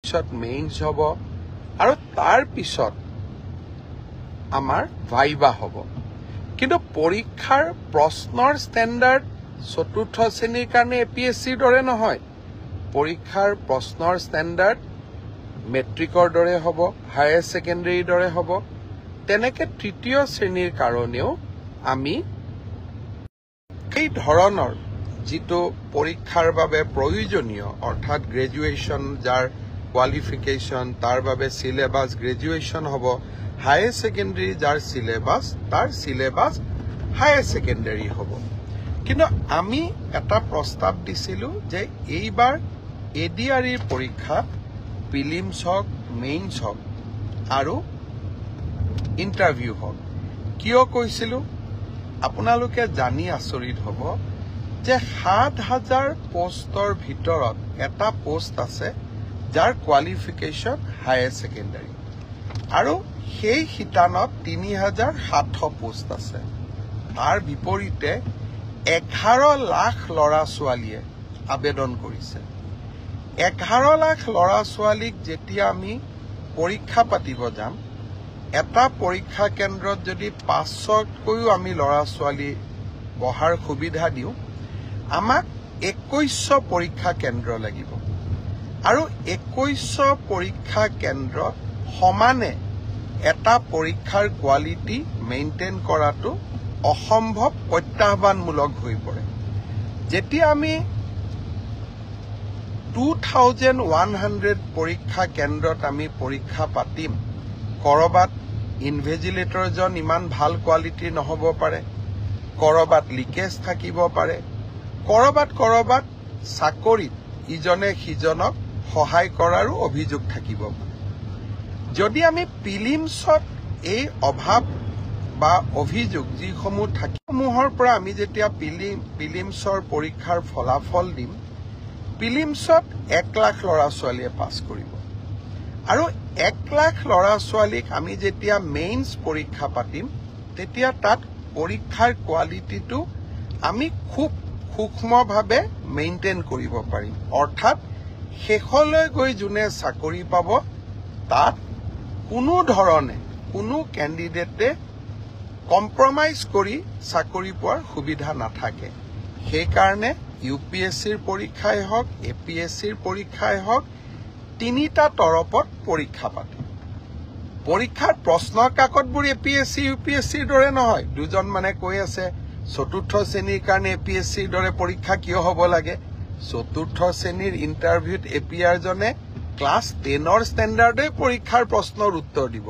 ফিজিক্সত mains হ'ব আৰু তাৰ পিছত আমাৰ ভাইবা হ'ব কিন্তু পৰীক্ষাৰ প্ৰশ্নৰ ষ্টেণ্ডাৰ্ড চতুৰ্থ শ্ৰেণীৰ কাৰণে এপিএছচিৰ দৰে নহয় পৰীক্ষাৰ প্ৰশ্নৰ ষ্টেণ্ডাৰ্ড মেট্ৰিকৰ দৰে হ'ব হায়াৰ ছেকেণ্ডাৰীৰ দৰে হ'ব তেনেকে তৃতীয় শ্ৰেণীৰ কাৰণেও আমি এই ধৰণৰ যিটো পৰীক্ষাৰ বাবে প্ৰয়োজনীয় অৰ্থাৎ গ্ৰেজুৱেশ্যন যাৰ কোৱালিফিকেশ্যন তাৰ বাবে সিলেবাস গ্ৰেজুৱেশ্যন হ'ব হায়াৰ ছেকেণ্ডাৰী যাৰ সিলেবাস তাৰ সিলেবাস হায়াৰ ছেকেণ্ডাৰী হ'ব কিন্তু আমি এটা প্ৰস্তাৱ দিছিলোঁ যে এইবাৰ এডিআৰইৰ পৰীক্ষা প্ৰিলিমছ হওক মেইনছ হওক আৰু ইণ্টাৰভিউ হওক কিয় কৈছিলোঁ আপোনালোকে জানি আচৰিত হ'ব যে ৭,০০০ পোষ্টৰ ভিতৰত এটা পোষ্ট আছে যাৰ কোৱালিফিকেশ্যন হায়াৰ ছেকেণ্ডাৰী আৰু সেই শিতানত ৩,৭০০ পোষ্ট আছে তাৰ বিপৰীতে ১১ লাখ ল'ৰা ছোৱালীয়ে আবেদন কৰিছে ১১ লাখ ল'ৰা ছোৱালীক যেতিয়া আমি পৰীক্ষা পাতিব যাম এটা পৰীক্ষা কেন্দ্ৰত যদি ৫০০তকৈও আমি ল'ৰা ছোৱালী বহাৰ সুবিধা দিওঁ আমাক ২১০০ পৰীক্ষা কেন্দ্ৰ লাগিব আৰু ২১০০ পৰীক্ষা কেন্দ্ৰত সমানে এটা পৰীক্ষাৰ কোৱালিটি মেইনটেইন কৰাটো অসম্ভৱ প্ৰত্যাহ্বানমূলক হৈ পৰে যেতিয়া আমি 2,100 পৰীক্ষা কেন্দ্ৰত আমি পৰীক্ষা পাতিম কৰবাত ইনভেজিলেটৰজন ইমান ভাল কোৱালিটিৰ নহ'ব পাৰে কৰবাত লিকেজ থাকিব পাৰে কৰবাত চাকৰিত ইজনে সিজনক সহায় কৰাৰো অভিযোগ থাকিব পাৰে যদি আমি প্ৰিলিমছত এই অভাৱ বা অভিযোগ যিসমূহ থাকিসমূহৰ পৰা আমি যেতিয়া প্ৰিলিমছৰ পৰীক্ষাৰ ফলাফল দিম প্ৰিলিমছত 1 লাখ ল'ৰা ছোৱালীয়ে পাছ কৰিব আৰু 1 লাখ ল'ৰা ছোৱালীক আমি যেতিয়া মেইনছ পৰীক্ষা পাতিম তেতিয়া তাত পৰীক্ষাৰ কোৱালিটিটো আমি খুব সূক্ষ্মভাৱে মেইনটেইন কৰিব পাৰিম অৰ্থাৎ শেষলৈ গৈ যোনে চাকৰি পাব তাত কোনো ধৰণে কোনো কেণ্ডিডেটে কম্প্ৰমাইজ কৰি চাকৰি পোৱাৰ সুবিধা নাথাকে সেইকাৰণে ইউপিএছচিৰ পৰীক্ষাই হওক এপিএছচিৰ পৰীক্ষাই হওক তিনিটা তৰপত পৰীক্ষা পাতে পৰীক্ষাৰ প্ৰশ্ন কাকতবোৰ এপিএছচি ইউপিএছচিৰ দৰে নহয় দুজন মানে কৈ আছে চতুৰ্থ শ্ৰেণীৰ কাৰণে এপিএছচিৰ দৰে পৰীক্ষা কিয় হ'ব লাগে চতুৰ্থ শ্ৰেণীৰ ইণ্টাৰভিউত এপিআৰজনে ক্লাছ 10ৰ ষ্টেণ্ডাৰ্ডে পৰীক্ষাৰ প্ৰশ্নৰ উত্তৰ দিব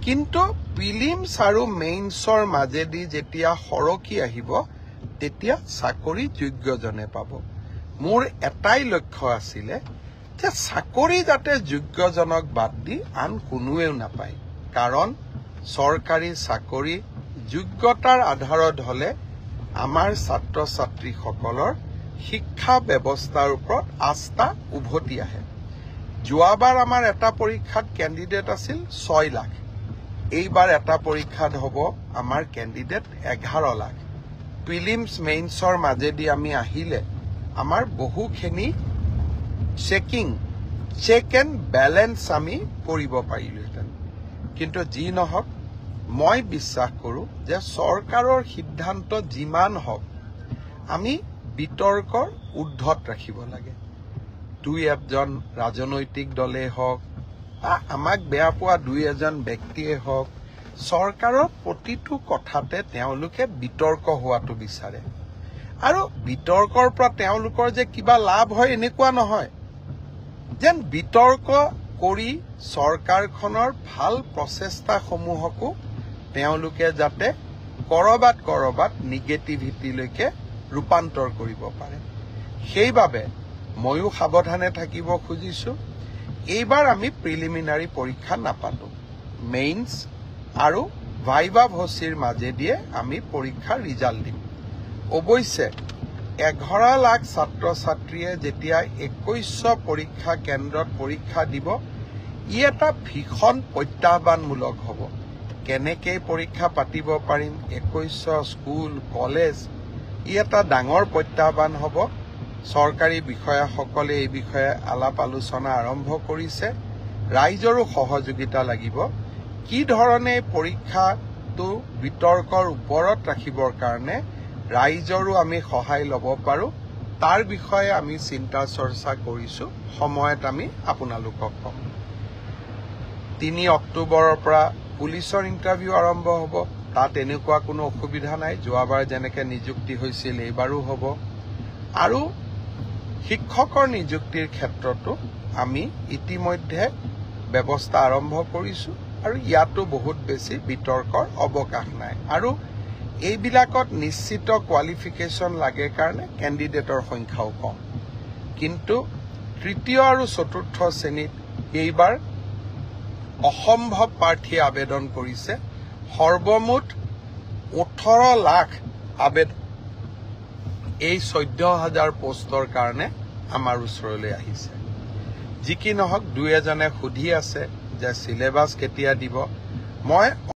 কিন্তু প্ৰিলিমছ আৰু মেইনছৰ মাজেদি যেতিয়া সৰকি আহিব তেতিয়া চাকৰি যোগ্যজনে পাব মোৰ এটাই লক্ষ্য আছিলে যে চাকৰি যাতে যোগ্যজনক বাদ দি আন কোনোৱেও নাপায় কাৰণ চৰকাৰী চাকৰি যোগ্যতাৰ আধাৰত হলে আমাৰ ছাত্ৰ ছাত্ৰীসকলৰ শিক্ষা ব্যৱস্থাৰ ওপৰত আস্থা উভতি আহে যোৱাবাৰ আমাৰ এটা পৰীক্ষাত কেণ্ডিডেট আছিল 6 লাখ এইবাৰ এটা পৰীক্ষাত হ'ব আমাৰ কেণ্ডিডেট 11 লাখ প্ৰিলিমছ মেইনছৰ মাজেদি আমি আহিলে আমাৰ বহুখিনি চেক এণ্ড বেলেন্স আমি কৰিব পাৰিলোহেঁতেন কিন্তু যি নহওক মই বিশ্বাস কৰোঁ যে চৰকাৰৰ সিদ্ধান্ত যিমান হওক আমি বিতৰ্কৰ ঊৰ্ধত ৰাখিব লাগে দুই এজন ৰাজনৈতিক দলে হওক আমাক বেয়া পোৱা দুই এজন ব্যক্তিয়ে হওক চৰকাৰৰ প্ৰতিটো কথাতে তেওঁলোকে বিতৰ্ক হোৱাটো বিচাৰে আৰু বিতৰ্কৰ পৰা তেওঁলোকৰ যে কিবা লাভ হয় এনেকুৱা নহয় যেন বিতৰ্ক কৰি চৰকাৰখনৰ ভাল প্ৰচেষ্টাসমূহকো তেওঁলোকে যাতে কৰবাত নিগেটিভিটিলৈকে ৰূপান্তৰ কৰিব পাৰে সেইবাবে ময়ো সাৱধানে থাকিব খুজিছো এইবাৰ আমি প্ৰিলিমিনাৰী পৰীক্ষা নাপাতো মেইনছ আৰু ভাইবা ভচিৰ মাজেদিয়ে আমি পৰীক্ষাৰ ৰিজাল্ট দিম অৱশ্যে 11 লাখ ছাত্ৰ ছাত্ৰীয়ে যেতিয়া 2100 পৰীক্ষা কেন্দ্ৰত পৰীক্ষা দিব ই এটা ভীষণ প্ৰত্যাহ্বানমূলক হ'ব কেনেকে পৰীক্ষা পাতিব পাৰিম 2100 স্কুল কলেজ ই এটা ডাঙৰ প্ৰত্যাহ্বান হ'ব চৰকাৰী বিষয়াসকলে এই বিষয়ে আলাপ আলোচনা আৰম্ভ কৰিছে। ৰাইজৰো সহযোগিতা লাগিব। কি ধৰণে পৰীক্ষাটো বিতৰ্কৰ ওপৰত ৰাখিবৰ কাৰণে ৰাইজৰো আমি সহায় ল'ব পাৰোঁ তাৰ বিষয়ে আমি চিন্তা চৰ্চা কৰিছোঁ। সময়ত আমি আপোনালোকক কম। 3 অক্টোবৰৰ পৰা পুলিচৰ ইণ্টাৰভিউ আৰম্ভ হ'ব। তাত এনেকুৱা কোনো অসুবিধা নাই। যোৱাবাৰ যেনেকৈ নিযুক্তি হৈছিল এইবাৰো হ'ব। আৰু শিক্ষকৰ নিযুক্তিৰ ক্ষেত্ৰতো আমি ইতিমধ্যে ব্যৱস্থা আৰম্ভ কৰিছোঁ আৰু ইয়াতো বহুত বেছি বিতৰ্কৰ অৱকাশ নাই। আৰু এইবিলাকত নিশ্চিত কোৱালিফিকেশ্যন লাগে কাৰণে কেণ্ডিডেটৰ সংখ্যাও কম। কিন্তু তৃতীয় আৰু চতুৰ্থ শ্ৰেণীত এইবাৰ অসম্ভৱ প্ৰাৰ্থীয়ে আবেদন কৰিছে। সৰ্বমুঠ 18 লাখ আবেদন এই 14,000 পোষ্টৰ কাৰণে আমাৰ ওচৰলৈ আহিছে। যি কি নহওক, দুই এজনে সুধি আছে যে চিলেবাছ কেতিয়া দিব। মই